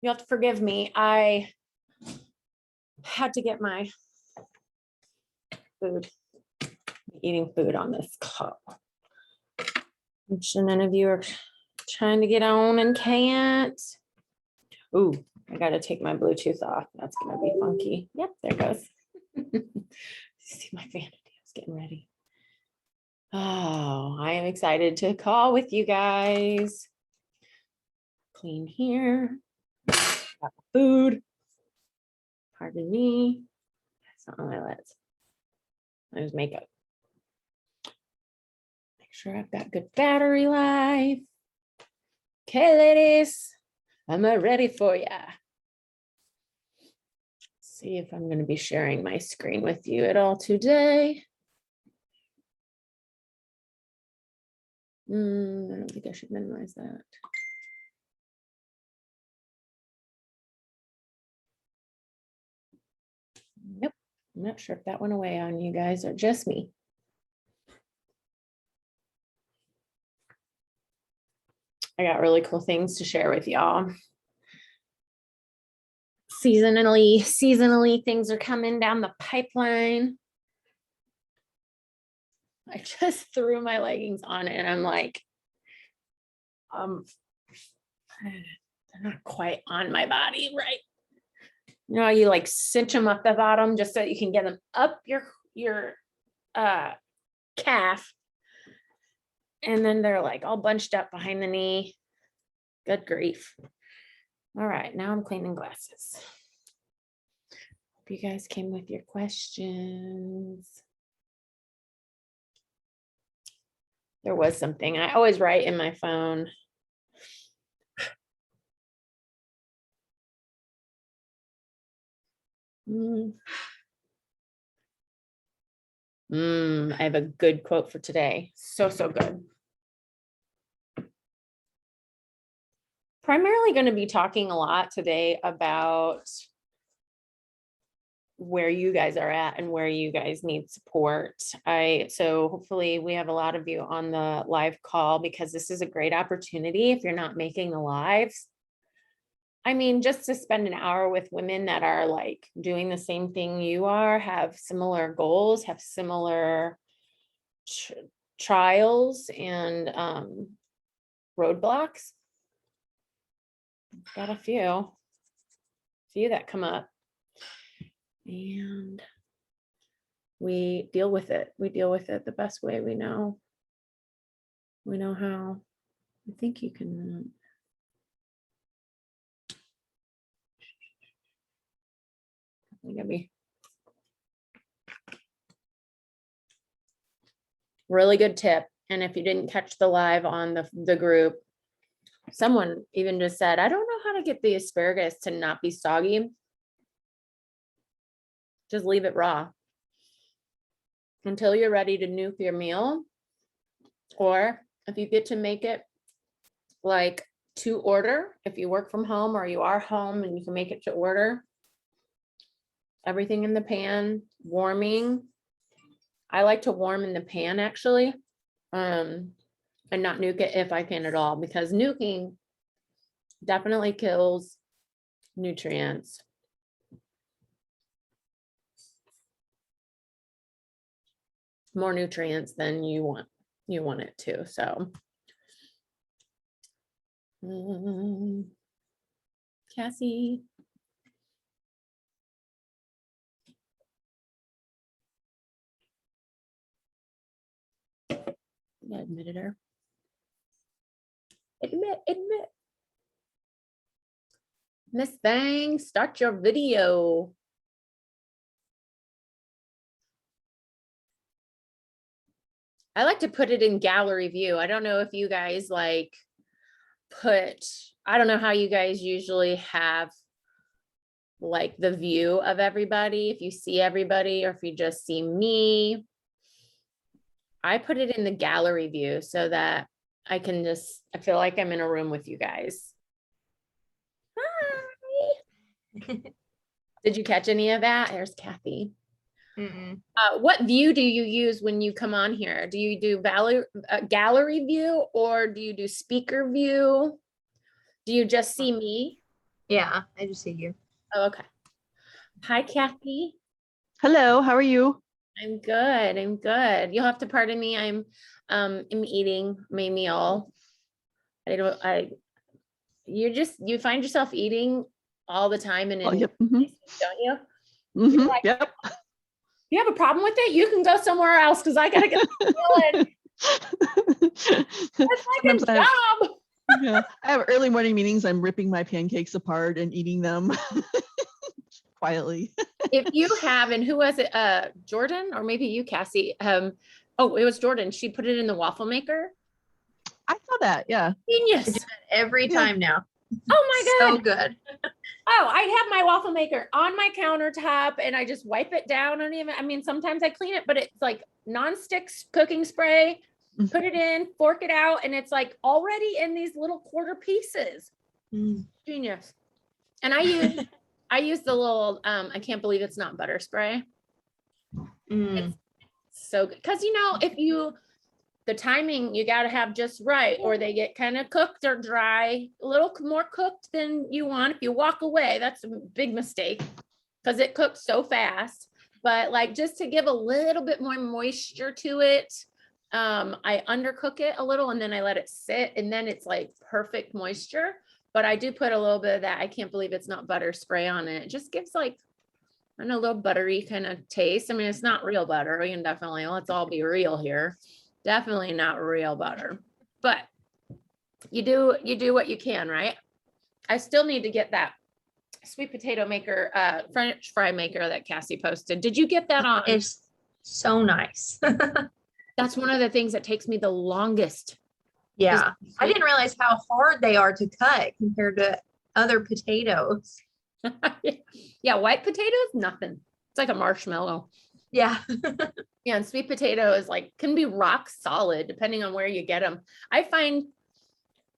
You have to forgive me. I had to get my food, eating food on this call. I'm sure none of you are trying to get on and can't. Ooh, I got to take my Bluetooth off. That's going to be funky. Yep, there it goes. See my vanity. I was getting ready. Oh, I am excited to call with you guys. Clean here. Got food. Pardon me. That's not on my lips. There's makeup. Make sure I've got good battery life. Okay, ladies, I'm ready for ya. See if I'm going to be sharing my screen with you at all today. I don't think I should minimize that. Nope, I'm not sure if that went away on you guys or just me. I got really cool things to share with y'all. Seasonally, things are coming down the pipeline. I just threw my leggings on and I'm like, they're not quite on my body, right? You know, you like cinch them up the bottom just so you can get them up your calf. And then they're like all bunched up behind the knee. Good grief. All right, now I'm cleaning glasses. Hope you guys came with your questions. There was something. I always write in my phone. I have a good quote for today. So good. Primarily going to be talking a lot today about where you guys are at and where you guys need support. So hopefully we have a lot of you on the live call because this is a great opportunity if you're not making the lives. I mean, just to spend an hour with women that are like doing the same thing you are, have similar goals, have similar trials and roadblocks. Got a few that come up. And we deal with it. We deal with it the best way we know. We know how. I think you can. Really good tip. And if you didn't catch the live on the group, someone even just said, I don't know how to get the asparagus to not be soggy. Just leave it raw until you're ready to nuke your meal. Or if you get to make it like to order, if you work from home or you are home and you can make it to order, everything in the pan, warming. I like to warm in the pan actually, and not nuke it if I can at all, because nuking definitely kills nutrients. More nutrients than you want it to. So Cassie. I admitted her. Admit. Miss Thang, start your video. I like to put it in gallery view. I don't know if you guys like I don't know how you guys usually have like the view of everybody, if you see everybody or if you just see me. I put it in the gallery view so that I feel like I'm in a room with you guys. Hi. Did you catch any of that? There's Kathy. What view do you use when you come on here? Do you do gallery view or do you do speaker view? Do you just see me? Yeah, I just see you. Oh, okay. Hi, Kathy. Hello, how are you? I'm good. I'm good. You'll have to pardon me. I'm eating my meal. You find yourself eating all the time and Oh, in, yep. don't you? You're like, Yep. you have a problem with it? You can go somewhere else because I gotta get the meal in. That's like Sometimes a job. yeah, I have early morning meetings. I'm ripping my pancakes apart and eating them quietly. If you have, and who was it? Jordan, or maybe you, Cassie. Oh, it was Jordan. She put it in the waffle maker. I saw that. Yeah. I do Genius. that every Yeah. time now. Oh my So God. good. Oh, I have my waffle maker on my countertop and I just wipe it down. I mean, sometimes I clean it, but it's like nonstick cooking spray, put it in, fork it out, and it's like already in these little quarter pieces. Genius. And I use the little, I can't believe it's not butter spray. It's so good. Cause the timing you got to have just right, or they get kind of cooked or dry, a little more cooked than you want. If you walk away, that's a big mistake because it cooks so fast. But like just to give a little bit more moisture to it, I undercook it a little and then I let it sit, and then it's like perfect moisture. But I do put a little bit of that. I can't believe it's not butter spray on it. It just gives like, I don't know, a little buttery kind of taste. I mean, it's not real butter. We can definitely, let's all be real here. Definitely not real butter, but you do what you can, right? I still need to get that sweet potato maker, French fry maker that Cassie posted. Did you get that on? It's so nice. That's one of the things that takes me the longest. Yeah. I didn't realize how hard they are to cut compared to other potatoes. Yeah, white potato is nothing. It's like a marshmallow. Yeah. Yeah, and sweet potato is like, can be rock solid depending on where you get them. I find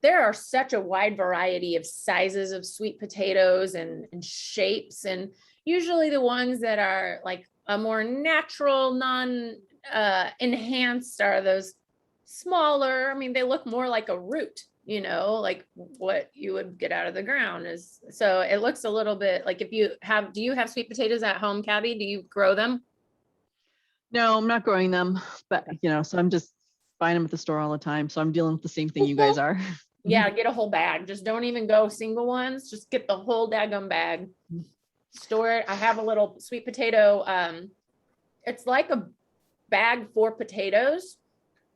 there are such a wide variety of sizes of sweet potatoes and shapes, and usually the ones that are like a more natural, enhanced are those smaller. I mean, they look more like a root, like what you would get out of the ground is. So it looks a little bit like, do you have sweet potatoes at home, Cabby? Do you grow them? No, I'm not growing them, but so I'm just buying them at the store all the time. So I'm dealing with the same thing you guys are. Yeah, get a whole bag. Just don't even go single ones. Just get the whole daggum bag. Store it. I have a little sweet potato. It's like a bag for potatoes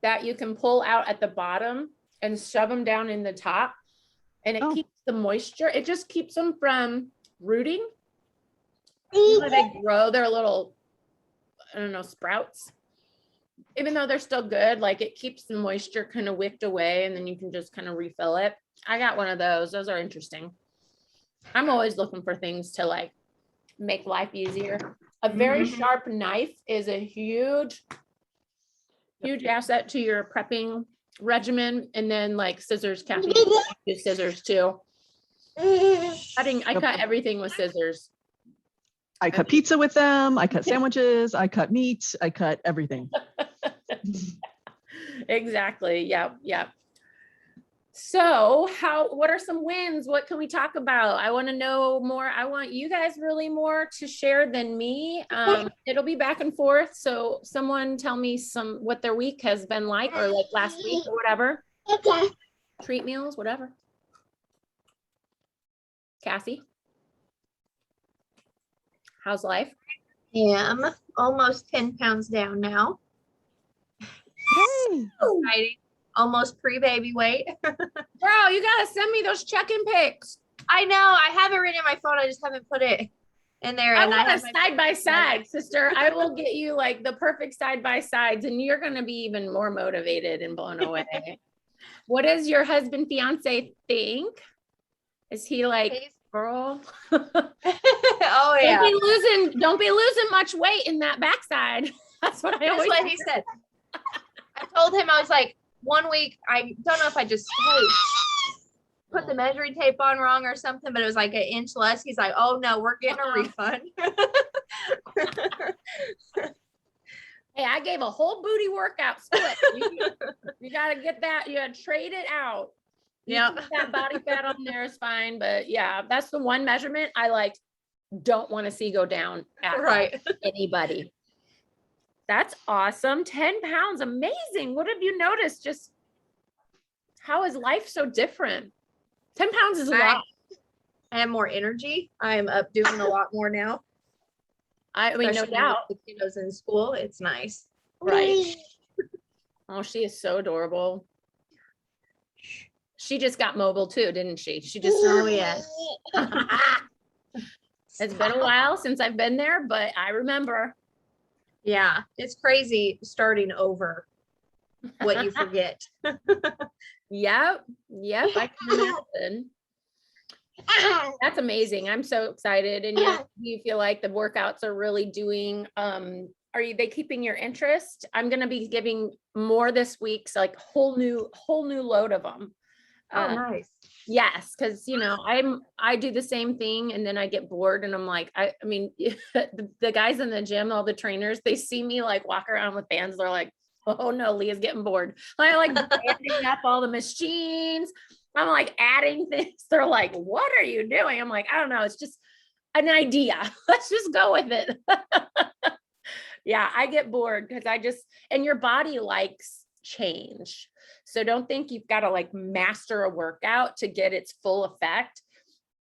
that you can pull out at the bottom and shove them down in the top. And it keeps the moisture. It just keeps them from rooting. They grow their little, I don't know, sprouts. Even though they're still good, like it keeps the moisture kind of wicked away, and then you can just kind of refill it. I got one of those. Those are interesting. I'm always looking for things to like make life easier. A very sharp knife is a huge asset to your prepping regimen. And then like scissors, Kathy, do scissors too. I cut everything with scissors. I cut pizza with them. I cut sandwiches. I cut meat. I cut everything. Exactly. Yeah. So what are some wins? What can we talk about? I want to know more. I want you guys really more to share than me. It'll be back and forth. So someone tell me what their week has been like, or like last week or whatever. Okay. Treat meals, whatever. Cassie, how's life? am almost 10 pounds down now. Yay. Exciting. Almost pre-baby weight. Girl, you gotta send me those check-in pics. I know. I have it written in my phone. I just haven't put it in there. I And want I a have side by side, sister. I will get you like the perfect side by sides, and you're gonna be even more motivated and blown away. What does your husband, fiance think? Is he like, girl? Oh yeah. Don't be losing much weight in that backside. That's what I always. That's what he said. I told him, I was like, 1 week, I don't know if I just put the measuring tape on wrong or something, but it was like 1 inch less. He's like, oh no, we're getting a refund. Hey, I gave a whole booty workout split. You gotta get that. You gotta trade it out. You Yeah. keep that body fat on there is fine, but yeah, that's the one measurement I like don't want to see go down at all. Right. Anybody. That's awesome. 10 pounds. Amazing. What have you noticed? Just how is life so different? 10 pounds is a lot. I have more energy. I'm up doing a lot more now. I mean, no Especially doubt. with the kiddos in school. It's nice. Right. Oh, she is so adorable. She just got mobile too, didn't she? She just, Oh yeah. it's been a while since I've been there, but I remember. Yeah, it's crazy starting over what you forget. Yep. Yep. I can imagine. That's amazing. I'm so excited. And yeah, do you feel like the workouts are really doing, they keeping your interest? I'm going to be giving more this week. So like whole new load of them. Oh, nice. Yes. Cause I do the same thing and then I get bored and I'm like, I mean, the guys in the gym, all the trainers, they see me like walk around with bands. They're like, oh no, Leah's getting bored. I like banding up all the machines. I'm like adding things. They're like, what are you doing? I'm like, I don't know. It's just an idea. Let's just go with it. Yeah, I get bored because and your body likes change. So don't think you've got to like master a workout to get its full effect.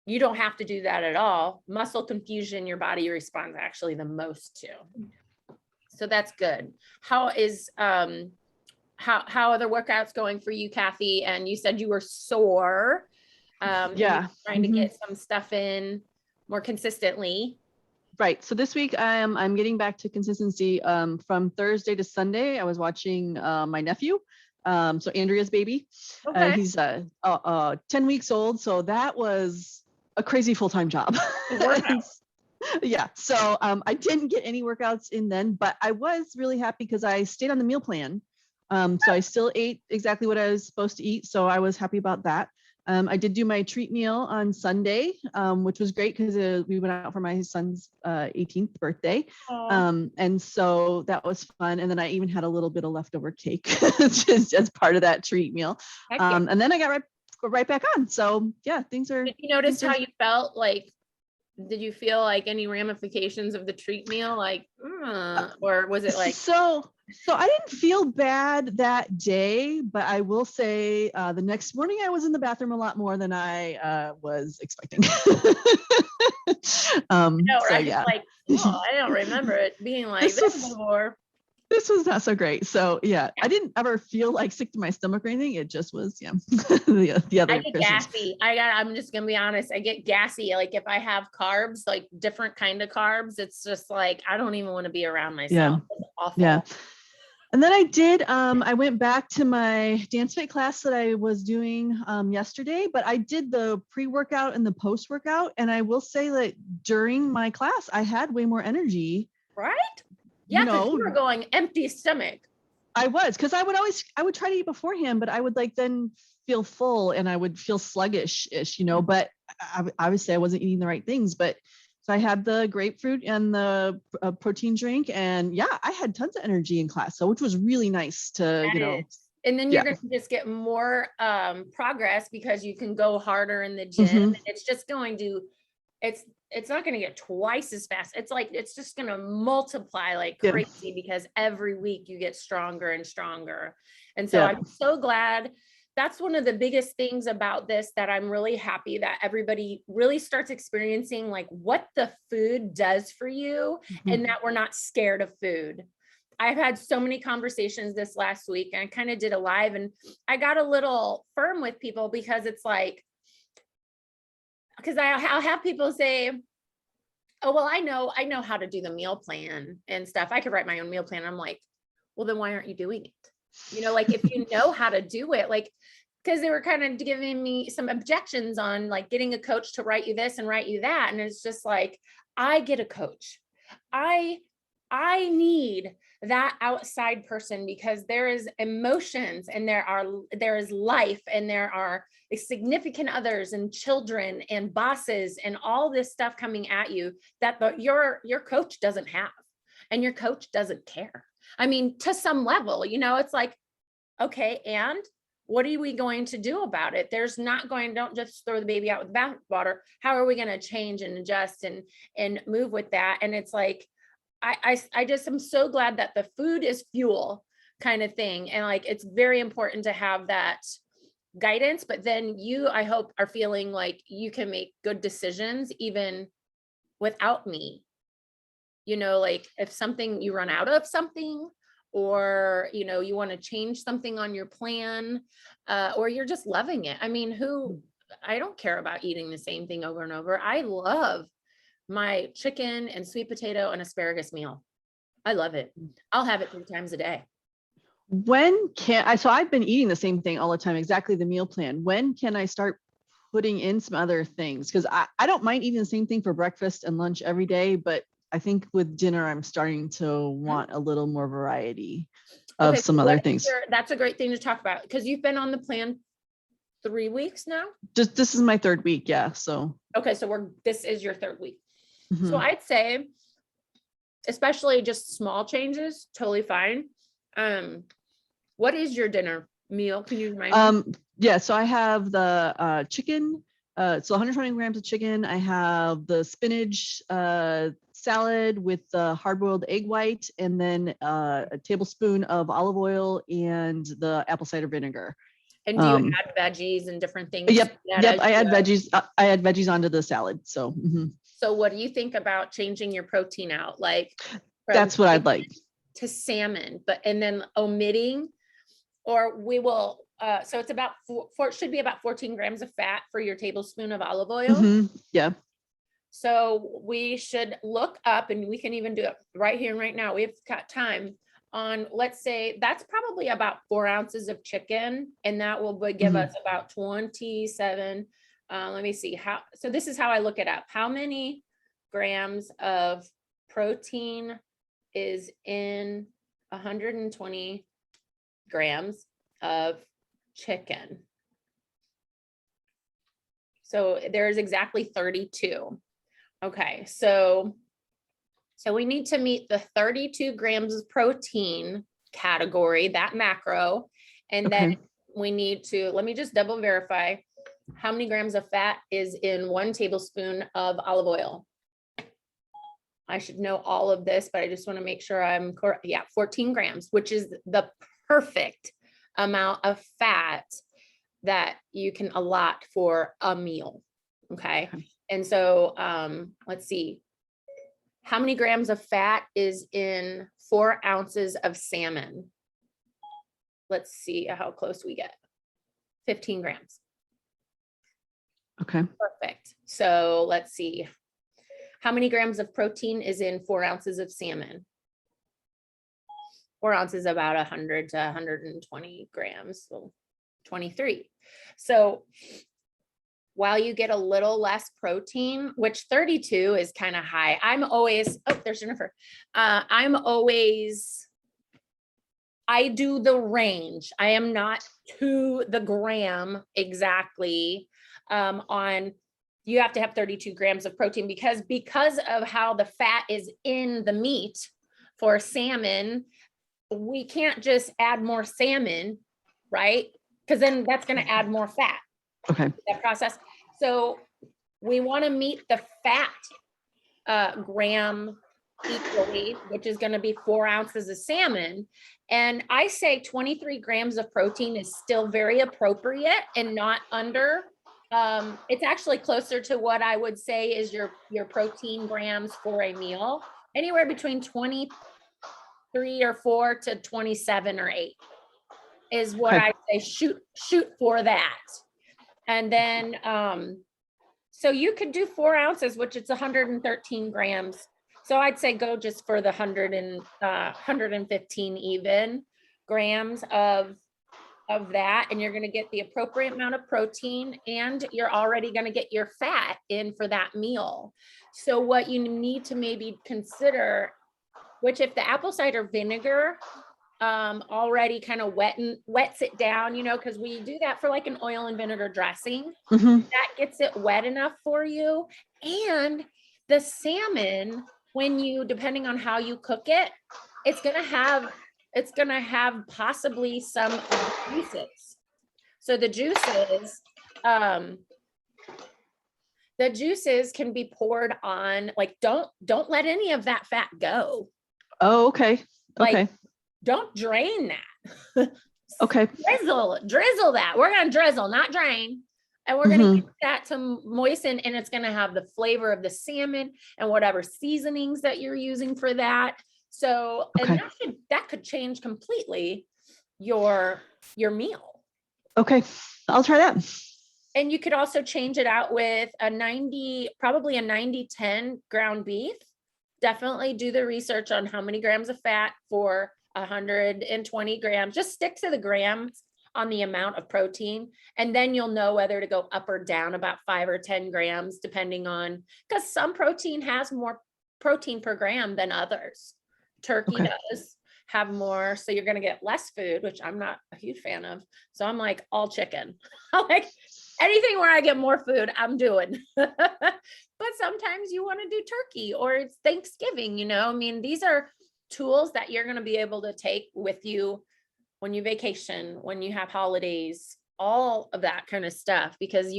You don't have to do that at all. Muscle confusion, your body responds actually the most to. So that's good. How are the workouts going for you, Kathy? And you said you were sore. And Yeah. you're trying to get some stuff in more consistently. Right. So this week I'm getting back to consistency. From Thursday to Sunday, I was watching my nephew. So Andrea's baby. Okay. He's 10 weeks old. So that was a crazy full-time job. Yeah. So I didn't get any workouts in then, but I was really happy because I stayed on the meal plan. So I still ate exactly what I was supposed to eat. So I was happy about that. I did do my treat meal on Sunday, which was great because we went out for my son's 18th birthday. And so that was fun. And then I even had a little bit of leftover cake just as part of that treat meal. And then I got right back on. So yeah, things are. Did you notice how you felt? Like, did you feel like any ramifications of the treat meal? Like, or was it like? So I didn't feel bad that day, but I will say the next morning I was in the bathroom a lot more than I was expecting. No, so right? yeah. Like, oh, I don't remember it being like this before. This was not so great. So yeah, I didn't ever feel like sick to my stomach or anything. It just was, the other. I get gassy. I'm just gonna be honest. I get gassy. Like if I have carbs, like different kind of carbs, it's just like I don't even want to be around myself. Yeah. It's awful. Yeah. And then I went back to my dance fit class that I was doing yesterday, but I did the pre-workout and the post-workout. And I will say that during my class, I had way more energy. Right? Yeah, because you were going empty stomach. I was, because I would try to eat beforehand, but I would like then feel full and I would feel sluggish-ish, but obviously I wasn't eating the right things. But so I had the grapefruit and the protein drink, and yeah, I had tons of energy in class. So which was really nice to, And then you're going to just get more progress because you can go harder in the gym. And it's just going to, it's not going to get twice as fast. It's like, it's just going to multiply like crazy because every week you get stronger and stronger. And so I'm so glad. That's one of the biggest things about this, that I'm really happy that everybody really starts experiencing like what the food does for you and that we're not scared of food. I've had so many conversations this last week, and I kind of did a live, and I got a little firm with people because it's like, because I'll have people say, oh, well, I know how to do the meal plan and stuff. I could write my own meal plan. I'm like, well, then why aren't you doing it? Like if you know how to do it, like, because they were kind of giving me some objections on like getting a coach to write you this and write you that. And it's just like, I get a coach. I need that outside person because there is emotions and there is life and there are significant others and children and bosses and all this stuff coming at you that your coach doesn't have, and your coach doesn't care. I mean, to some level, it's like, okay, and what are we going to do about it? Don't just throw the baby out with the bathwater. How are we going to change and adjust and move with that? And it's like, I just am so glad that the food is fuel kind of thing. And like, it's very important to have that guidance, but then you, I hope, are feeling like you can make good decisions even without me. You know, like if something, you run out of something, or, you know, you want to change something on your plan, or you're just loving it. I mean, I don't care about eating the same thing over and over. I love my chicken and sweet potato and asparagus meal. I love it. I'll have it 3 times a day. So I've been eating the same thing all the time, exactly the meal plan. When can I start putting in some other things? Because I don't mind eating the same thing for breakfast and lunch every day, but I think with dinner, I'm starting to want a little more variety of Okay, some so other what is things. that's a great thing to talk about, because you've been on the plan 3 weeks now. This is my 3rd week. Yeah. So, Okay, so this is your 3rd week. So mhm. I'd say, especially just small changes, totally fine. What is your dinner meal? Can you remind me? Yeah, so I have the chicken, so 120 grams of chicken. I have the spinach salad with the hard-boiled egg white, and then a tablespoon of olive oil and the apple cider vinegar. And do you add veggies and different things? Yep, as I you add go? veggies. I add veggies onto the salad. So mhm. So what do you think about changing your protein out? Like That's what I'd chicken like. to salmon, and then omitting, or we will, so it's about it should be about 14 grams of fat for your tablespoon of olive oil. Mhm. Yeah. So we should look up, and we can even do it right here and right now. We've got time on, let's say that's probably about 4 ounces of chicken, and that will give Mhm. us about 27. Let me see so this is how I look it up. How many grams of protein is in 120 grams of chicken? So there's exactly 32. Okay, so we need to meet the 32 grams of protein category, that macro. And then Okay. we need to, let me just double verify how many grams of fat is in 1 tablespoon of olive oil. I should know all of this, but I just want to make sure I'm correct. Yeah, 14 grams, which is the perfect amount of fat that you can allot for a meal. Okay. And so let's see. How many grams of fat is in 4 ounces of salmon? Let's see how close we get. 15 grams. Okay. Perfect. So let's see. How many grams of protein is in 4 ounces of salmon? 4 ounces, about 100 to 120 grams, so 23. So while you get a little less protein, which 32 is kind of high, I'm always, oh, there's Jennifer. I do the range. I am not to the gram exactly on, you have to have 32 grams of protein because of how the fat is in the meat for salmon. We can't just add more salmon, right? Because then that's going to add more fat. Okay. That process. So we want to meet the fat gram equally, which is going to be 4 ounces of salmon. And I say 23 grams of protein is still very appropriate and not under. It's actually closer to what I would say is your protein grams for a meal, anywhere between 23 or 4 to 27 or 8 is what Okay. I say. Shoot for that. And then, so you could do 4 ounces, which it's 113 grams. So I'd say go just for the 115 even grams of that. And you're going to get the appropriate amount of protein, and you're already going to get your fat in for that meal. So what you need to maybe consider, which if the apple cider vinegar already kind of wets it down, you know, because we do that for like an oil and vinegar dressing. Mhm. That gets it wet enough for you. And the salmon, when you, depending on how you cook it, it's gonna have possibly some greases. So the juices can be poured on, like, don't let any of that fat go. Oh, okay. Like, Okay. don't drain that. Okay. Drizzle that. We're going to drizzle, not drain. And we're going to Mhm. use that to moisten, and it's going to have the flavor of the salmon and whatever seasonings that you're using for that. So, and Okay. that could change completely your meal. Okay. I'll try that. And you could also change it out with probably a 90-10 ground beef. Definitely do the research on how many grams of fat for 120 grams. Just stick to the grams on the amount of protein. And then you'll know whether to go up or down about 5 or 10 grams, depending on, because some protein has more protein per gram than others. Turkey Okay. does have more. So you're going to get less food, which I'm not a huge fan of. So I'm like all chicken. I'm like anything where I get more food, I'm doing. But sometimes you want to do turkey, or it's Thanksgiving, I mean, these are tools that you're going to be able to take with you when you vacation, when you have holidays, all of that kind of stuff, because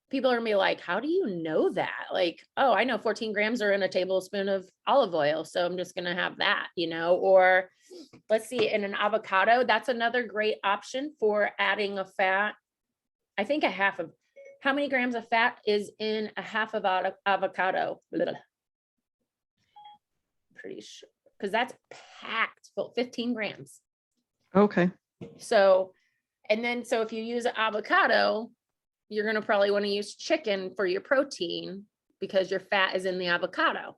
people are gonna be like, how do you know that? Like, oh, I know 14 grams are in a tablespoon of olive oil, so I'm just gonna have that, or let's see, in an avocado, that's another great option for adding a fat. I think how many grams of fat is in a half of avocado? Blah. Pretty sure, because that's packed full, 15 grams. Okay. So, so if you use avocado, you're going to probably want to use chicken for your protein because your fat is in the avocado.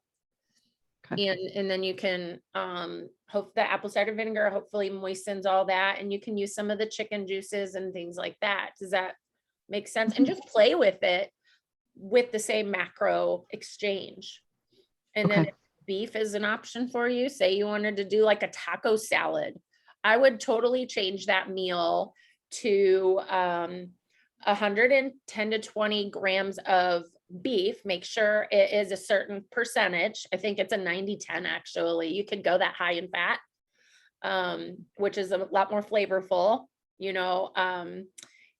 Okay. And then you can, hope the apple cider vinegar hopefully moistens all that. And you can use some of the chicken juices and things like that. Does that make sense? And just play with it with the same macro exchange. And then if beef is an option for you, say you wanted to do like a taco salad, I would totally change that meal to 110 to 20 grams of beef. Make sure it is a certain percentage. I think it's a 90-10 actually. You could go that high in fat, which is a lot more flavorful,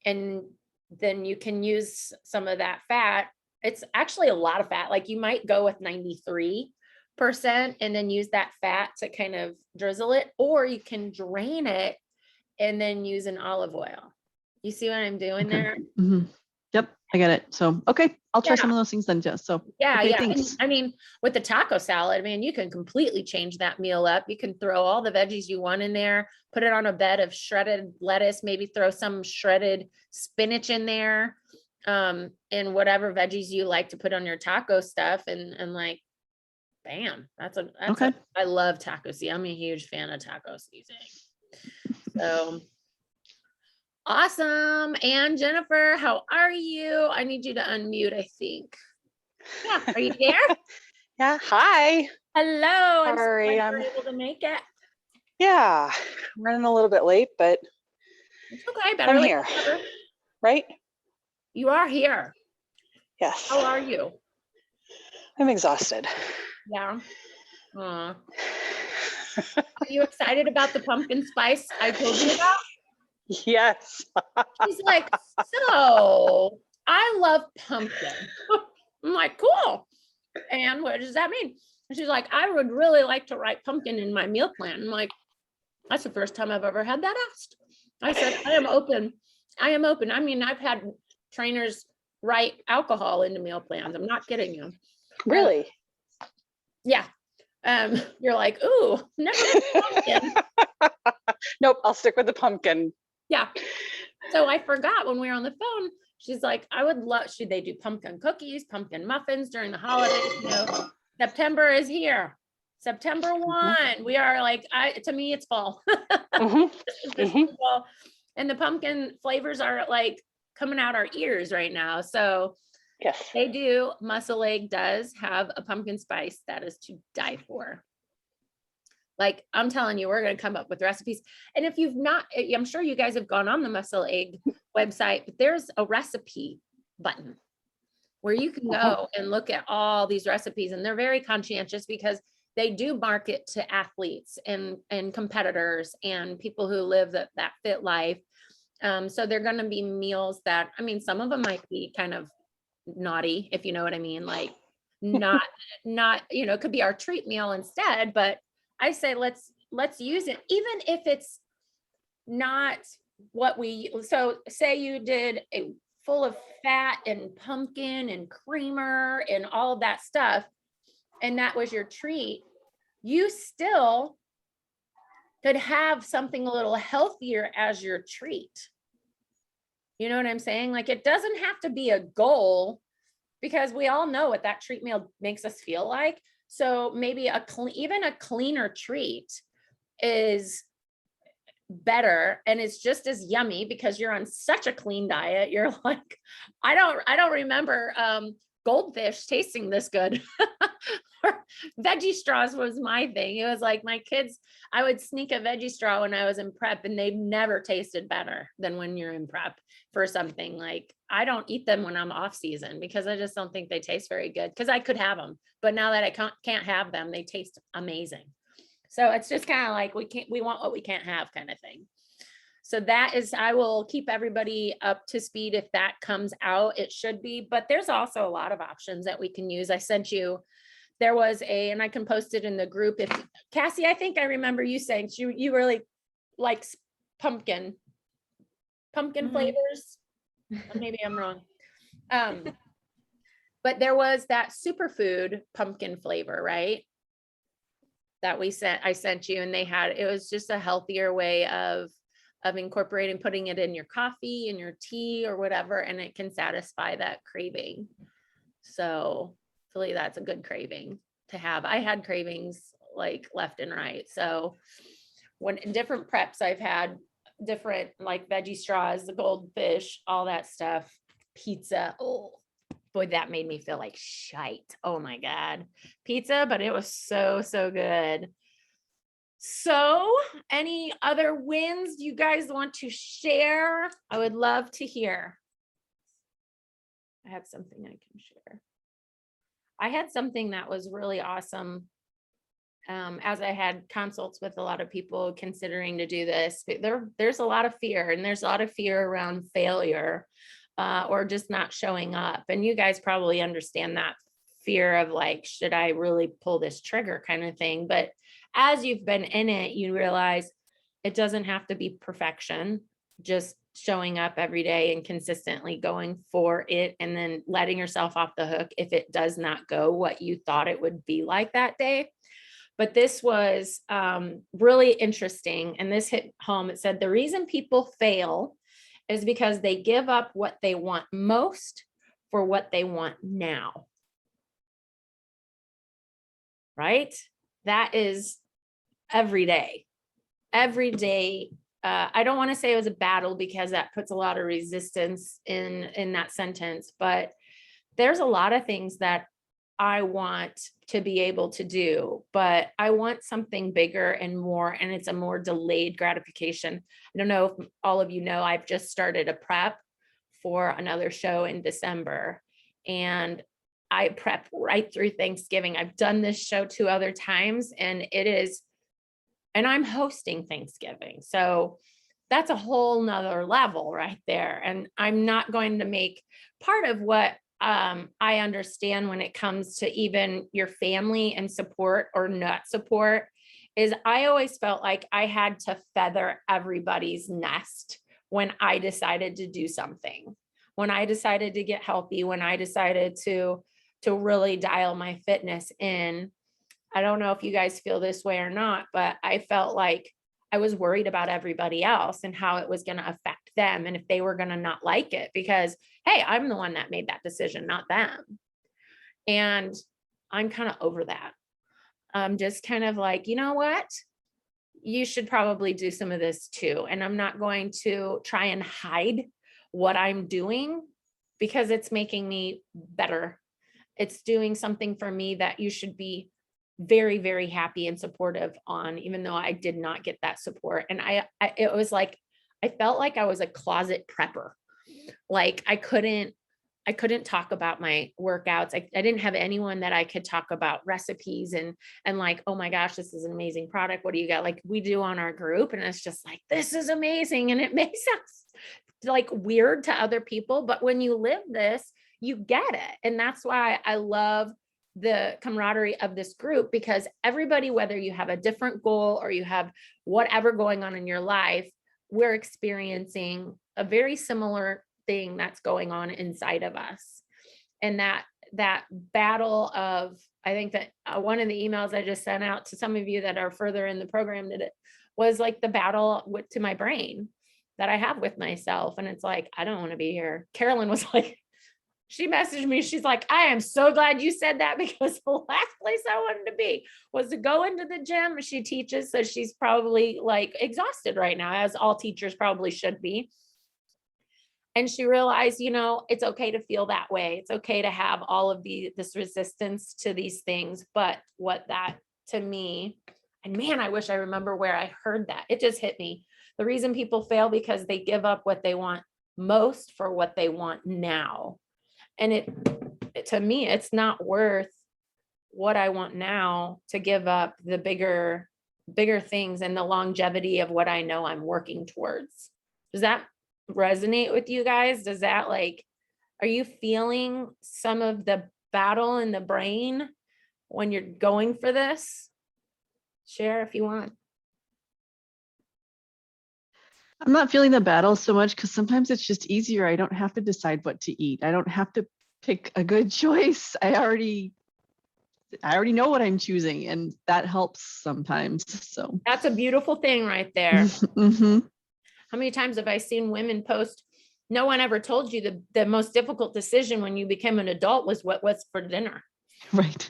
and then you can use some of that fat. It's actually a lot of fat. Like you might go with 93% and then use that fat to kind of drizzle it, or you can drain it and then use an olive oil. You see what I'm doing there? Mm-hmm. Yep, I get it. So, okay, I'll try Yeah. some of those things then, Jess. So, Yeah, okay, yeah. thanks. I mean, with the taco salad, you can completely change that meal up. You can throw all the veggies you want in there, put it on a bed of shredded lettuce, maybe throw some shredded spinach in there, and whatever veggies you like to put on your taco stuff, and like, bam, Okay. I love taco seasoning. I'm a huge fan of taco seasoning. So awesome. And Jennifer, how are you? I need you to unmute, I think. Yeah, are you there? Yeah, hi. Hello. I'm so Sorry, glad you're able to make it. Yeah, I'm running a little bit late, but It's okay. Better I'm late here, than never. right? You are here. Yes. How are you? I'm exhausted. Yeah. Are you excited about the pumpkin spice I told you about? Yes. She's like, so I love pumpkin. I'm like, cool. And what does that mean? And she's like, I would really like to write pumpkin in my meal plan. I'm like, that's the first time I've ever had that asked. I said, I am open. I mean, I've had trainers write alcohol into meal plans. I'm not kidding you. Really? Yeah. You're like, ooh, never been pumpkin. Nope, I'll stick with the pumpkin. Yeah. So I forgot when we were on the phone, she's like, I would love, they do pumpkin cookies, pumpkin muffins during the holidays. September is here. September 1. We are like, to me, it's fall. Mm-hmm. Fall. And the pumpkin flavors are like coming out our ears right now. So Yes. they do. Muscle Egg does have a pumpkin spice that is to die for. Like, I'm telling you, we're going to come up with recipes. And if you've not, I'm sure you guys have gone on the Muscle Egg website, but there's a recipe button where you can go and look at all these recipes. And they're very conscientious because they do market to athletes and competitors and people who live that fit life. So they're gonna be meals that, I mean, some of them might be kind of naughty, if you know what I mean, like not, it could be our treat meal instead, but I say, let's use it, even if it's not what so say you did a full of fat and pumpkin and creamer and all of that stuff, and that was your treat, you still could have something a little healthier as your treat. You know what I'm saying? Like, it doesn't have to be a goal, because we all know what that treat meal makes us feel like. So maybe even a cleaner treat is better, and it's just as yummy because you're on such a clean diet. You're like, I don't remember goldfish tasting this good. Veggie straws was my thing. It was like my kids, I would sneak a veggie straw when I was in prep, and they've never tasted better than when you're in prep for something. Like, I don't eat them when I'm off season because I just don't think they taste very good, because I could have them, but now that I can't have them, they taste amazing. So it's just kind of like, we want what we can't have kind of thing. So that is, I will keep everybody up to speed if that comes out. It should be, but there's also a lot of options that we can use. I sent you, there was and I can post it in the group. If Cassie, I think I remember you saying you really likes pumpkin flavors. Maybe I'm wrong. But there was that superfood pumpkin flavor, right? That I sent you, and it was just a healthier way of incorporating, putting it in your coffee and your tea or whatever, and it can satisfy that craving. So hopefully that's a good craving to have. I had cravings like left and right. So when in different preps, I've had different like veggie straws, the goldfish, all that stuff, pizza. Oh boy, that made me feel like shite. Oh my God, pizza, but it was so good. So any other wins you guys want to share? I would love to hear. I have something I can share. I had something that was really awesome. As I had consults with a lot of people considering to do this, there's a lot of fear, and there's a lot of fear around failure or just not showing up. And you guys probably understand that fear of like, should I really pull this trigger kind of thing? But as you've been in it, you realize it doesn't have to be perfection, just showing up every day and consistently going for it, and then letting yourself off the hook if it does not go what you thought it would be like that day. But this was really interesting, and this hit home. It said the reason people fail is because they give up what they want most for what they want now. Right? That is every day. I don't want to say it was a battle, because that puts a lot of resistance in that sentence, but there's a lot of things that I want to be able to do, but I want something bigger and more, and it's a more delayed gratification. I don't know if all of you know, I've just started a prep for another show in December, and I prep right through Thanksgiving. I've done this show 2 other times, and I'm hosting Thanksgiving. So that's a whole nother level right there. And I'm not going to make part of what I understand when it comes to even your family and support or not support is I always felt like I had to feather everybody's nest when I decided to do something, when I decided to get healthy, when I decided to really dial my fitness in. I don't know if you guys feel this way or not, but I felt like I was worried about everybody else and how it was going to affect them, and if they were going to not like it, because, hey, I'm the one that made that decision, not them. And I'm kind of over that. I'm just kind of like, you know what? You should probably do some of this too. And I'm not going to try and hide what I'm doing, because it's making me better. It's doing something for me that you should be very, very happy and supportive on, even though I did not get that support. And it was like, I felt like I was a closet prepper. Like I couldn't talk about my workouts. I didn't have anyone that I could talk about recipes and like, oh my gosh, this is an amazing product. What do you got? Like we do on our group. And it's just like, this is amazing. And it makes us like weird to other people, but when you live this, you get it. And that's why I love the camaraderie of this group, because everybody, whether you have a different goal or you have whatever going on in your life, we're experiencing a very similar thing that's going on inside of us. And that battle of, I think that one of the emails I just sent out to some of you that are further in the program that it was like the battle to my brain that I have with myself. And it's like, I don't want to be here. Carolyn was like, she messaged me. She's like, I am so glad you said that, because the last place I wanted to be was to go into the gym. She teaches, so she's probably like exhausted right now, as all teachers probably should be. And she realized, it's okay to feel that way. It's okay to have all of this resistance to these things. But what that to me, and man, I wish I remember where I heard that. It just hit me. The reason people fail because they give up what they want most for what they want now. And it to me, it's not worth what I want now to give up the bigger things and the longevity of what I know I'm working towards. Does that resonate with you guys? Does that are you feeling some of the battle in the brain when you're going for this? Share if you want. I'm not feeling the battle so much because sometimes it's just easier. I don't have to decide what to eat. I don't have to pick a good choice. I already know what I'm choosing, and that helps sometimes. So That's a beautiful thing right there. mm-hmm. How many times have I seen women post, no one ever told you the most difficult decision when you became an adult was what was for dinner. Right.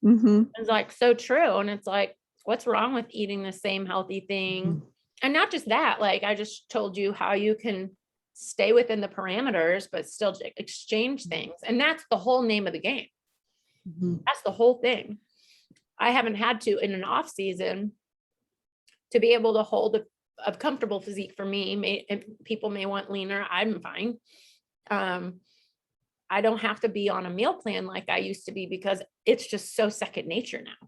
Mm-hmm. It's like so true. And it's like, what's wrong with eating the same healthy thing? Mm-hmm. And not just that, I just told you how you can stay within the parameters, but still exchange things. And that's the whole name of the game. Mm-hmm. That's the whole thing. I haven't had to in an off season to be able to hold a comfortable physique for me. People may want leaner. I'm fine. I don't have to be on a meal plan like I used to be because it's just so second nature now.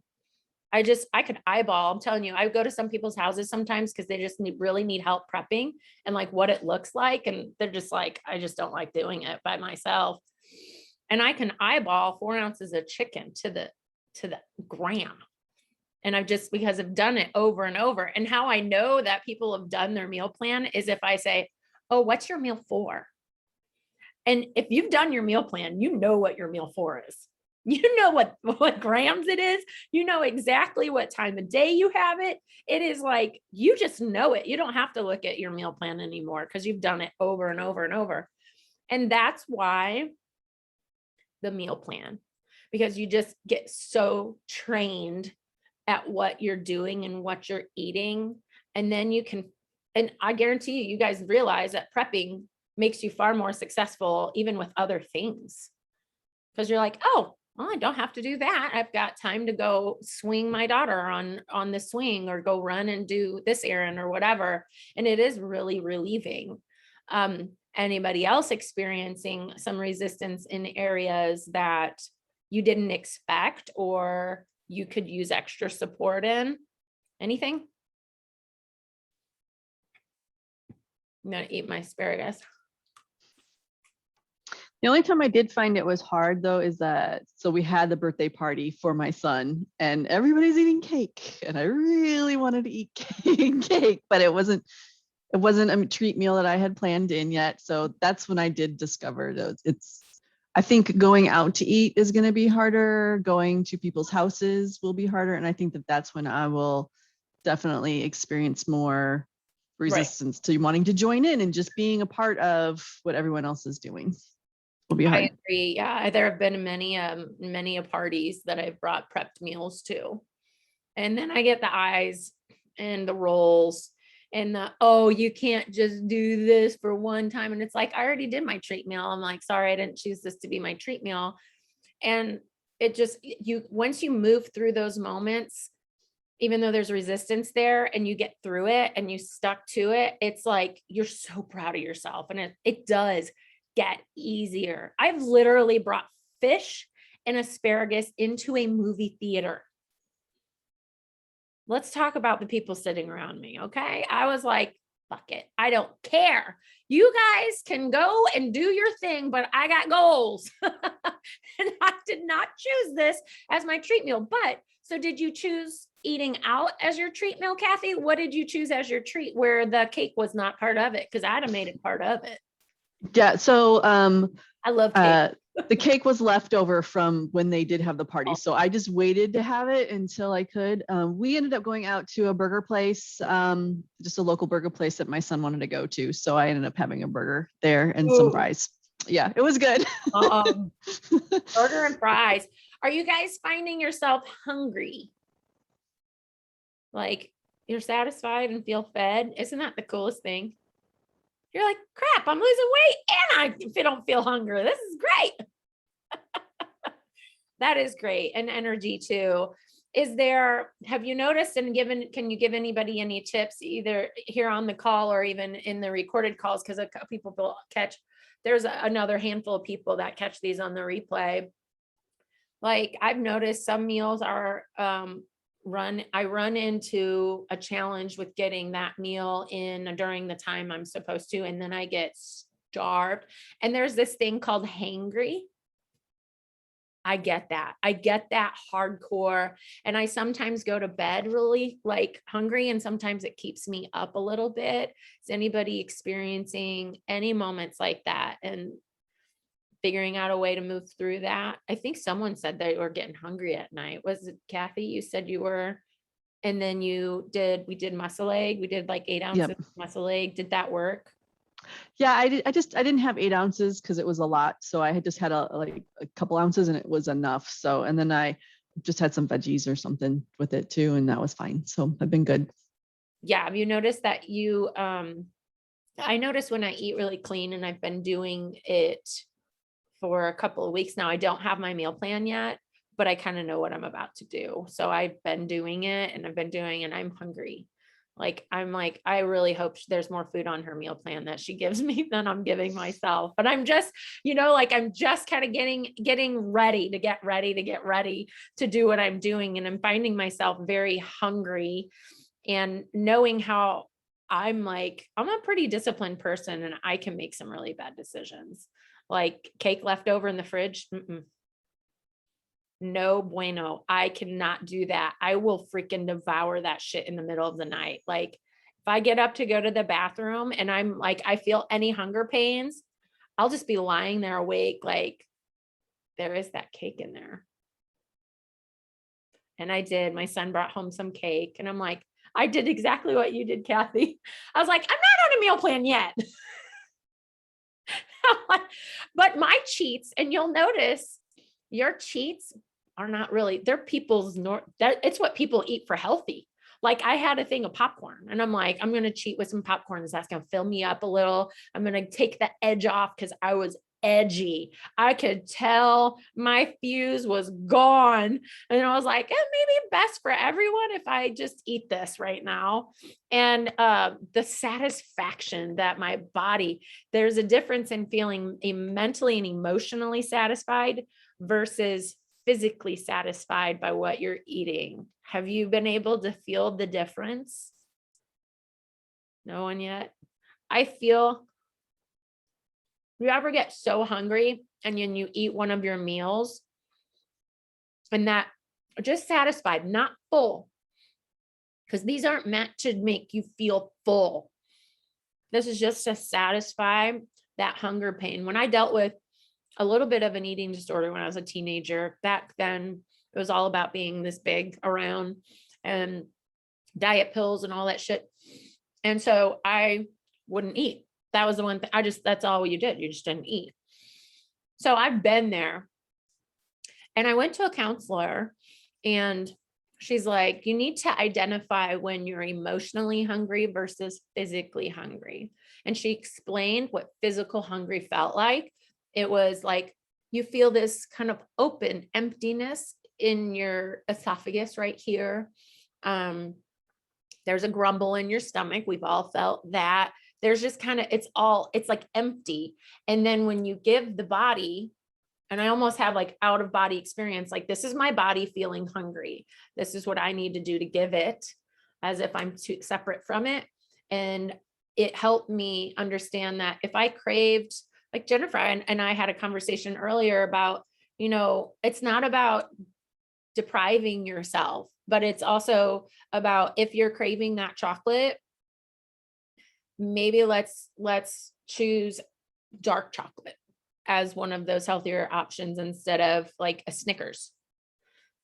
I could eyeball, I'm telling you, I go to some people's houses sometimes because they just really need help prepping and what it looks like. And they're just like, I just don't like doing it by myself. And I can eyeball 4 ounces of chicken to the gram. And because I've done it over and over. And how I know that people have done their meal plan is if I say, oh, what's your meal for? And if you've done your meal plan, you know what your meal for is. You know what grams it is. You know exactly what time of day you have it. It is you just know it. You don't have to look at your meal plan anymore because you've done it over and over and over. And that's why the meal plan, because you just get so trained at what you're doing and what you're eating. And then you can, and I guarantee you guys realize that prepping makes you far more successful even with other things. Because you're like, oh, well, I don't have to do that. I've got time to go swing my daughter on the swing or go run and do this errand or whatever. And it is really relieving. Anybody else experiencing some resistance in areas that you didn't expect or you could use extra support in? Anything? I'm gonna eat my asparagus. The only time I did find it was hard though is that, so we had the birthday party for my son and everybody's eating cake and I really wanted to eat cake, but it wasn't a treat meal that I had planned in yet. So that's when I did discover that I think going out to eat is going to be harder. Going to people's houses will be harder. And I think that's when I will definitely experience more resistance to wanting to join in and just being a part of what everyone else is doing. Will be hard. I agree. Yeah, there have been many parties that I've brought prepped meals to. And then I get the eyes and the rolls and oh, you can't just do this for one time. And it's like, I already did my treat meal. I'm like, sorry, I didn't choose this to be my treat meal. And it just, once you move through those moments, even though there's resistance there and you get through it and you stuck to it, it's like, you're so proud of yourself. And it does get easier. I've literally brought fish and asparagus into a movie theater. Let's talk about the people sitting around me. Okay. I was like, fuck it. I don't care. You guys can go and do your thing, but I got goals. And I did not choose this as my treat meal. But so did you choose eating out as your treat meal, Kathy? What did you choose as your treat where the cake was not part of it? Because I'd have made it part of it. Yeah. So I love cake. the cake was left over from when they did have the party. So I just waited to have it until I could. We ended up going out to a burger place, just a local burger place that my son wanted to go to. So I ended up having a burger there and some Ooh. fries. Yeah, it was good. Burger and fries. Are you guys finding yourself hungry? Like you're satisfied and feel fed? Isn't that the coolest thing? You're like, crap, I'm losing weight and I don't feel hungry. This is great. That is great. And energy too. Have you noticed can you give anybody any tips either here on the call or even in the recorded calls? Because a couple people will catch, there's another handful of people that catch these on the replay. Like I've noticed some meals are, I run into a challenge with getting that meal in during the time I'm supposed to, and then I get starved. And there's this thing called hangry. I get that hardcore. And I sometimes go to bed really like hungry, and sometimes it keeps me up a little bit. Is anybody experiencing any moments like that and figuring out a way to move through that? I think someone said they were getting hungry at night. Was it Kathy? You said you were, and then we did muscle egg. We did like 8 ounces of muscle egg. Did that work? Yeah, I didn't have 8 ounces because it was a lot. So I had just had a couple ounces and it was enough. So, and then I just had some veggies or something with it too. And that was fine. So I've been good. Yeah. Have you noticed that I notice when I eat really clean, and I've been doing it for a couple of weeks now, I don't have my meal plan yet, but I kind of know what I'm about to do. So I've been doing it and I'm hungry. Like, I really hope there's more food on her meal plan that she gives me than I'm giving myself. But I'm just, I'm just kind of getting ready to get ready to do what I'm doing. And I'm finding myself very hungry and knowing how I'm a pretty disciplined person and I can make some really bad decisions. Like cake left over in the fridge. No bueno. I cannot do that. I will freaking devour that shit in the middle of the night. Like if I get up to go to the bathroom and I'm like, I feel any hunger pains, I'll just be lying there awake. Like there is that cake in there. And I did. My son brought home some cake and I'm like, I did exactly what you did, Kathy. I was like, I'm not on a meal plan yet. But my cheats, and you'll notice your cheats are not really, they're people's, it's what people eat for healthy. Like I had a thing of popcorn and I'm like, I'm going to cheat with some popcorn. That's going to fill me up a little. I'm going to take the edge off because I was edgy. I could tell my fuse was gone. And I was like, maybe best for everyone if I just eat this right now. And the satisfaction that my body, there's a difference in feeling mentally and emotionally satisfied versus physically satisfied by what you're eating. Have you been able to feel the difference? No one yet? I feel, you ever get so hungry and then you eat one of your meals and that just satisfied, not full, because these aren't meant to make you feel full. This is just to satisfy that hunger pain. When I dealt with a little bit of an eating disorder when I was a teenager, back then it was all about being this big around and diet pills and all that shit. And so I wouldn't eat. That was the one thing that's all you did. You just didn't eat. So I've been there. And I went to a counselor and she's like, you need to identify when you're emotionally hungry versus physically hungry. And she explained what physical hungry felt like. It was like, you feel this kind of open emptiness in your esophagus right here. There's a grumble in your stomach. We've all felt that. There's just kind of, it's like empty. And then when you give the body, and I almost have like out of body experience, like this is my body feeling hungry. This is what I need to do to give it as if I'm separate from it. And it helped me understand that if I craved, like Jennifer and I had a conversation earlier about, it's not about depriving yourself, but it's also about if you're craving that chocolate, maybe let's choose dark chocolate as one of those healthier options instead of like a Snickers.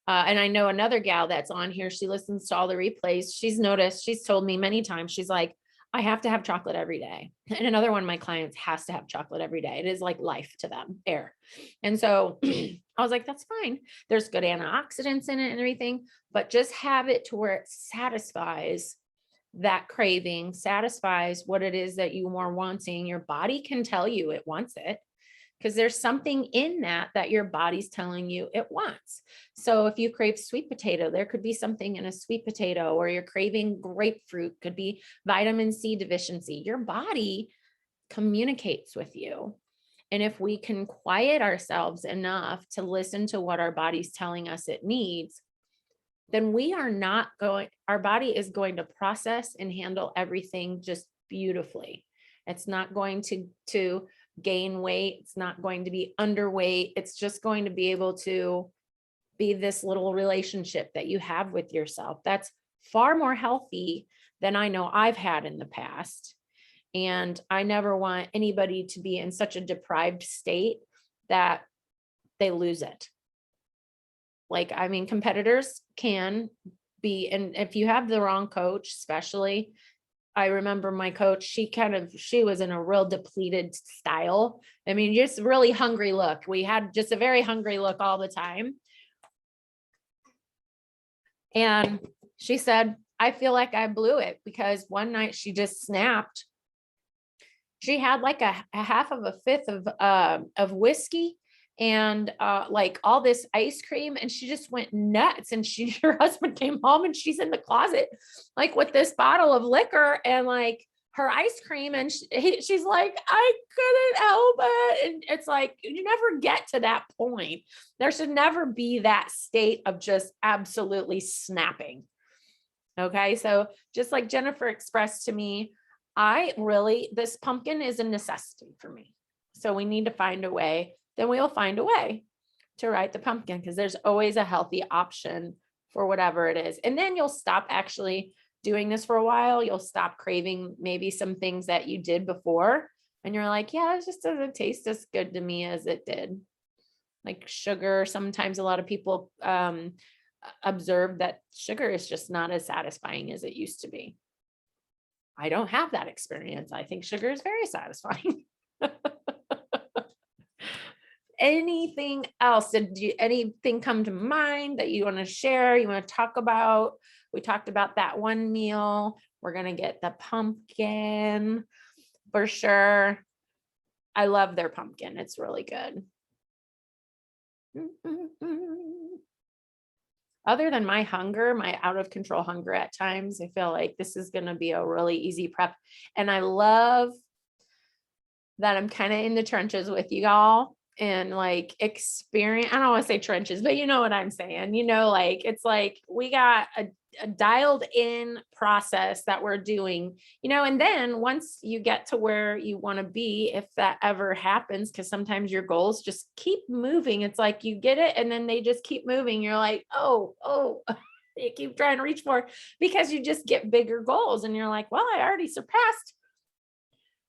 And I know another gal that's on here, she listens to all the replays. She's told me many times, she's like, I have to have chocolate every day. And another one of my clients has to have chocolate every day. It is like life to them, air. And so I was like, that's fine. There's good antioxidants in it and everything, but just have it to where it satisfies that craving, satisfies what it is that you are wanting. Your body can tell you it wants it, because there's something in that your body's telling you it wants. So if you crave sweet potato, there could be something in a sweet potato, or you're craving grapefruit, could be vitamin C deficiency. Your body communicates with you. And if we can quiet ourselves enough to listen to what our body's telling us it needs, then our body is going to process and handle everything just beautifully. It's not going to gain weight. It's not going to be underweight. It's just going to be able to be this little relationship that you have with yourself. That's far more healthy than I know I've had in the past. And I never want anybody to be in such a deprived state that they lose it. Like, I mean, competitors can be, and if you have the wrong coach, especially, I remember my coach, she was in a real depleted style. I mean, just really hungry look. We had just a very hungry look all the time. And she said, I feel like I blew it, because one night she just snapped. She had like a half of a fifth of whiskey and like all this ice cream, and she just went nuts. And her husband came home, and she's in the closet like with this bottle of liquor and like her ice cream, and she's like, I couldn't help it. And it's like, you never get to that point. There should never be that state of just absolutely snapping. Okay, so just like Jennifer expressed to me, this pumpkin is a necessity for me. So we need to find a way. Then we'll find a way to write the pumpkin, because there's always a healthy option for whatever it is. And then you'll stop actually doing this for a while. You'll stop craving maybe some things that you did before. And you're like, yeah, it just doesn't taste as good to me as it did. Like sugar. Sometimes a lot of people observe that sugar is just not as satisfying as it used to be. I don't have that experience. I think sugar is very satisfying. Anything else? Anything come to mind that you want to share? You want to talk about? We talked about that one meal. We're going to get the pumpkin for sure. I love their pumpkin. It's really good. Other than my hunger, my out of control hunger at times, I feel like this is going to be a really easy prep. And I love that I'm kind of in the trenches with you all and like experience. I don't want to say trenches, but you know what I'm saying, like, it's like we got a dialed in process that we're doing, and then once you get to where you want to be, if that ever happens, because sometimes your goals just keep moving. It's like you get it and then they just keep moving. You're like, oh, you keep trying to reach for, because you just get bigger goals and you're like, well, I already surpassed.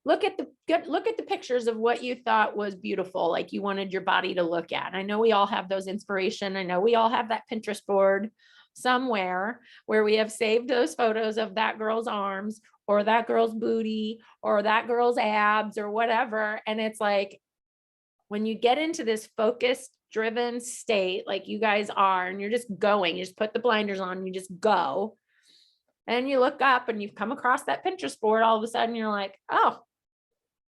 Look at the pictures of what you thought was beautiful, like you wanted your body to look at. I know we all have those inspiration. I know we all have that Pinterest board somewhere where we have saved those photos of that girl's arms or that girl's booty or that girl's abs or whatever. And it's like, when you get into this focused, driven state, like you guys are, and you're just going, you just put the blinders on, and you just go, and you look up and you've come across that Pinterest board, all of a sudden you're like, oh,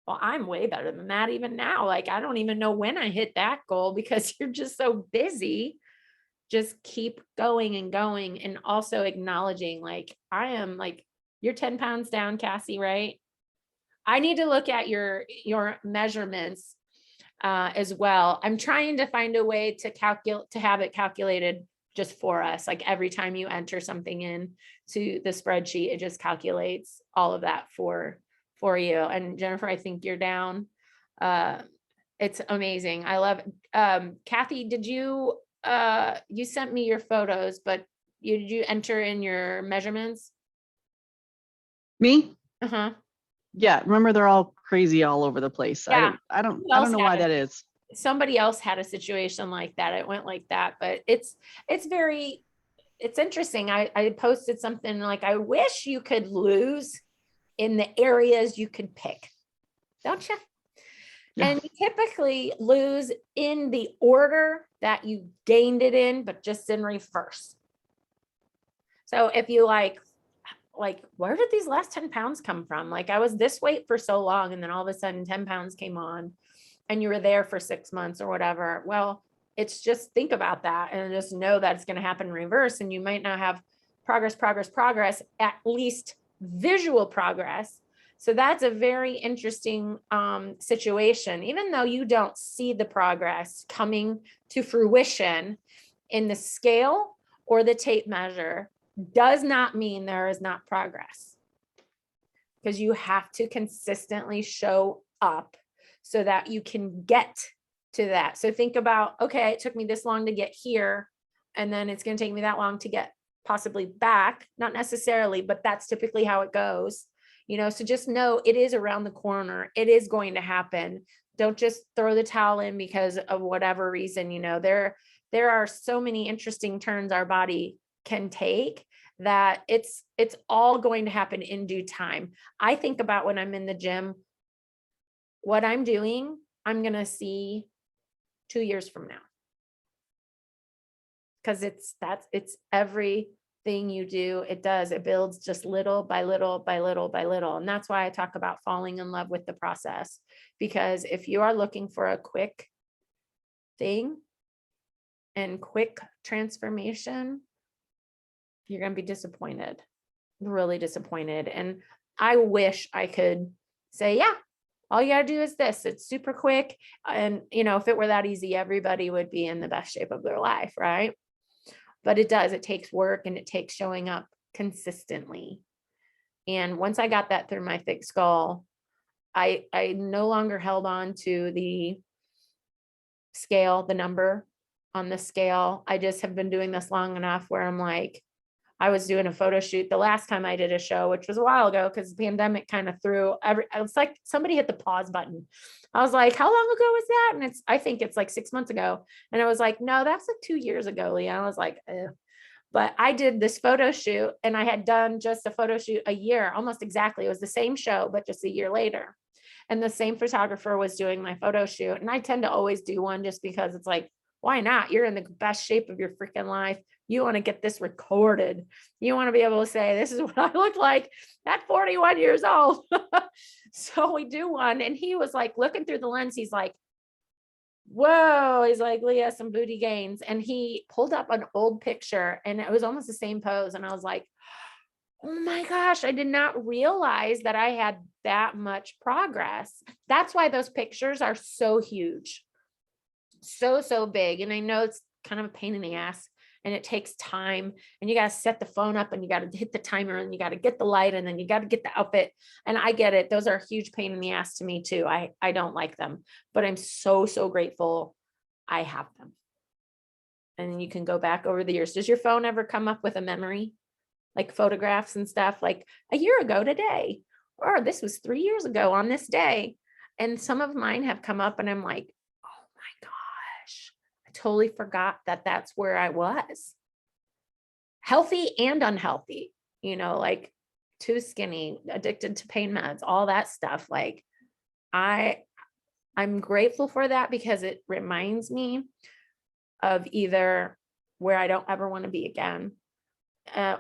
well, I'm way better than that even now. Like, I don't even know when I hit that goal, because you're just so busy. Just keep going and going. And also acknowledging, like, I am like, you're 10 pounds down, Cassie, right? I need to look at your measurements as well. I'm trying to find a way to have it calculated just for us. Like every time you enter something in to the spreadsheet, it just calculates all of that for for you. And Jennifer, I think you're down. It's amazing. I love it. Kathy, did you, you sent me your photos, but did you enter in your measurements? Me? Uh-huh. Yeah. Remember, they're all crazy all over the place. Yeah. I Who don't else know had why it? that is. Somebody else had a situation like that. It went like that, but it's very, it's interesting. I posted something like, I wish you could lose in the areas you could pick, don't you? Yeah. And you typically lose in the order that you gained it in, but just in reverse. So if you like, where did these last 10 pounds come from? Like I was this weight for so long, and then all of a sudden 10 pounds came on and you were there for 6 months or whatever. Well, it's just think about that and just know that it's going to happen in reverse. And you might not have progress, at least visual progress. So that's a very interesting situation. Even though you don't see the progress coming to fruition in the scale or the tape measure, does not mean there is not progress. Because you have to consistently show up so that you can get to that. So think about, okay, it took me this long to get here, and then it's going to take me that long to get possibly back. Not necessarily, but that's typically how it goes. You know, so just know it is around the corner. It is going to happen. Don't just throw the towel in because of whatever reason. You know, there are so many interesting turns our body can take that it's all going to happen in due time. I think about when I'm in the gym, what I'm doing, I'm going to see 2 years from now. Because it's everything you do, it builds just little by little by little by little. And that's why I talk about falling in love with the process. Because if you are looking for a quick thing and quick transformation, you're going to be disappointed, really disappointed. And I wish I could say, yeah, all you got to do is this. It's super quick. And, you know, if it were that easy, everybody would be in the best shape of their life, right? But it does. It takes work, and it takes showing up consistently. And once I got that through my thick skull, I no longer held on to the scale, the number on the scale. I just have been doing this long enough where I'm like, I was doing a photo shoot the last time I did a show, which was a while ago, because the pandemic kind of threw it's like somebody hit the pause button. I was like, how long ago was that? And I think it's like 6 months ago. And I was like, no, that's like 2 years ago, Leah. I was like, eh. But I did this photo shoot, and I had done just a photo shoot a year, almost exactly. It was the same show, but just a year later. And the same photographer was doing my photo shoot. And I tend to always do one just because it's like, why not? You're in the best shape of your freaking life. You want to get this recorded. You want to be able to say, this is what I look like at 41 years old. So we do one. And he was like looking through the lens. He's like, whoa. He's like, Leah, some booty gains. And he pulled up an old picture, and it was almost the same pose. And I was like, oh my gosh, I did not realize that I had that much progress. That's why those pictures are so huge. So big. And I know it's kind of a pain in the ass, and it takes time, and you got to set the phone up, and you got to hit the timer, and you got to get the light, and then you got to get the outfit. And I get it. Those are a huge pain in the ass to me too. I don't like them, but I'm so grateful I have them. And you can go back over the years. Does your phone ever come up with a memory, like photographs and stuff, like a year ago today, or this was 3 years ago on this day? And some of mine have come up, and I'm like, oh my gosh, I totally forgot that that's where I was. Healthy and unhealthy, you know, like too skinny, addicted to pain meds, all that stuff. Like I'm grateful for that, because it reminds me of either where I don't ever want to be again,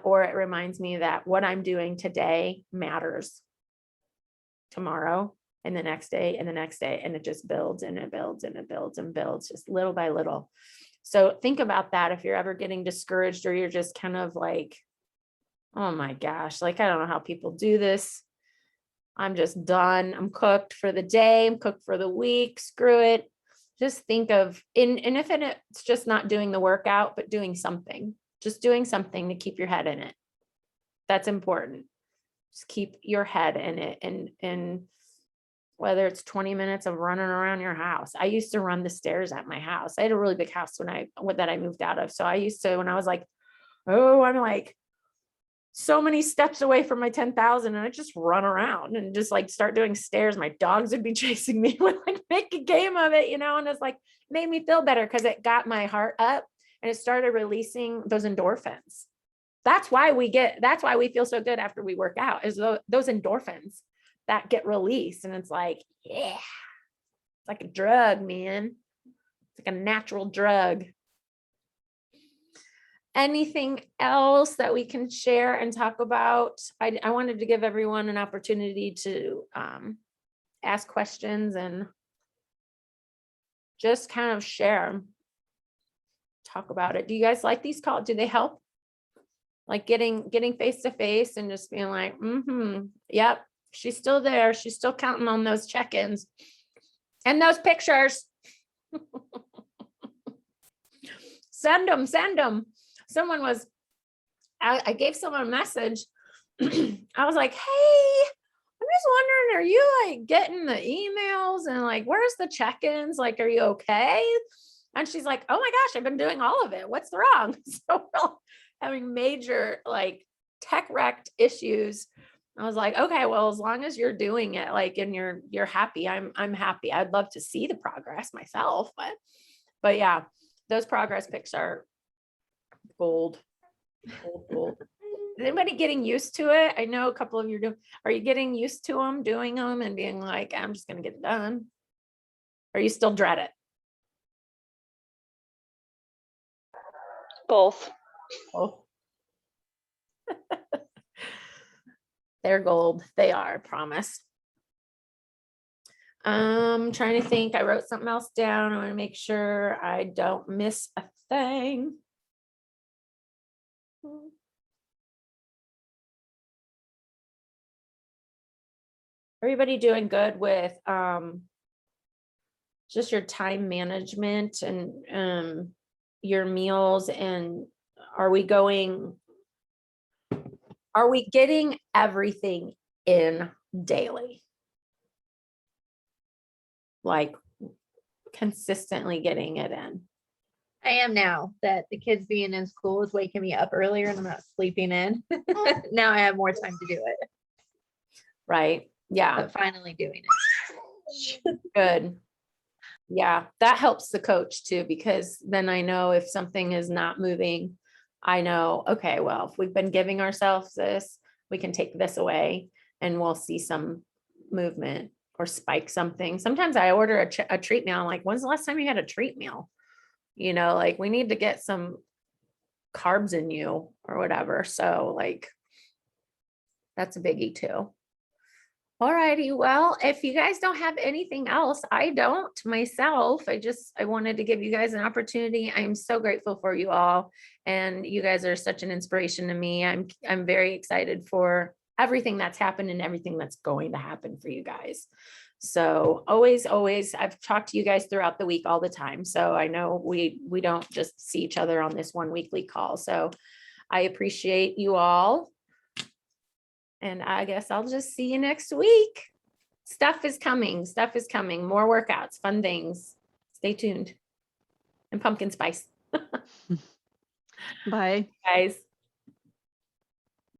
or it reminds me that what I'm doing today matters tomorrow, and the next day, and the next day. And it just builds, and it builds, and it builds, and builds, just little by little. So think about that. If you're ever getting discouraged, or you're just kind of like, oh my gosh, like, I don't know how people do this. I'm just done. I'm cooked for the day. I'm cooked for the week. Screw it. Just think of, and if it's just not doing the workout, but doing something, just doing something to keep your head in it. That's important. Just keep your head in it, and whether it's 20 minutes of running around your house. I used to run the stairs at my house. I had a really big house that I moved out of. So I used to, when I was like, oh, I'm like so many steps away from my 10,000, and I just run around and just like start doing stairs. My dogs would be chasing me, would like make a game of it, and it's like made me feel better because it got my heart up and it started releasing those endorphins. That's why we feel so good after we work out, is those endorphins that get released. And it's like, yeah, it's like a drug, man. It's like a natural drug. Anything else that we can share and talk about? I wanted to give everyone an opportunity to ask questions and just kind of share, talk about it. Do you guys like these calls? Do they help? Like getting face to face and just being like, yep, she's still there. She's still counting on those check-ins and those pictures. Send them. I gave someone a message. I was like, hey, I'm just wondering, are you like getting the emails and like, where's the check-ins? Like, are you okay? And she's like, oh my gosh, I've been doing all of it. What's wrong? So we're having major like tech wrecked issues. I was like, okay, well, as long as you're doing it, like, and you're happy, I'm happy. I'd love to see the progress myself, but yeah, those progress pics are gold. Is anybody getting used to it? I know a couple of you are you getting used to them, doing them and being like, I'm just going to get it done? Or you still dread it? Both. Oh. They're gold. They are, I promise. Trying to think. I wrote something else down. I want to make sure I don't miss a thing. Everybody doing good with just your time management and your meals, and are we getting everything in daily? Like consistently getting it in. I am now that the kids being in school is waking me up earlier and I'm not sleeping in. Now I have more time to do it, Right? Yeah. but finally doing it. Good. Yeah, that helps the coach too, because then I know if something is not moving, I know, okay, well, if we've been giving ourselves this, we can take this away and we'll see some movement or spike something. Sometimes I order a treat meal. I'm like, when's the last time you had a treat meal? Like we need to get some carbs in you or whatever. So like, that's a biggie too. All righty. Well, if you guys don't have anything else, I don't myself. I wanted to give you guys an opportunity. I'm so grateful for you all. And you guys are such an inspiration to me. I'm very excited for everything that's happened and everything that's going to happen for you guys. So always, I've talked to you guys throughout the week all the time. So I know we don't just see each other on this one weekly call. So I appreciate you all. And I guess I'll just see you next week. Stuff is coming. More workouts, fun things. Stay tuned. And pumpkin spice. Bye. Guys.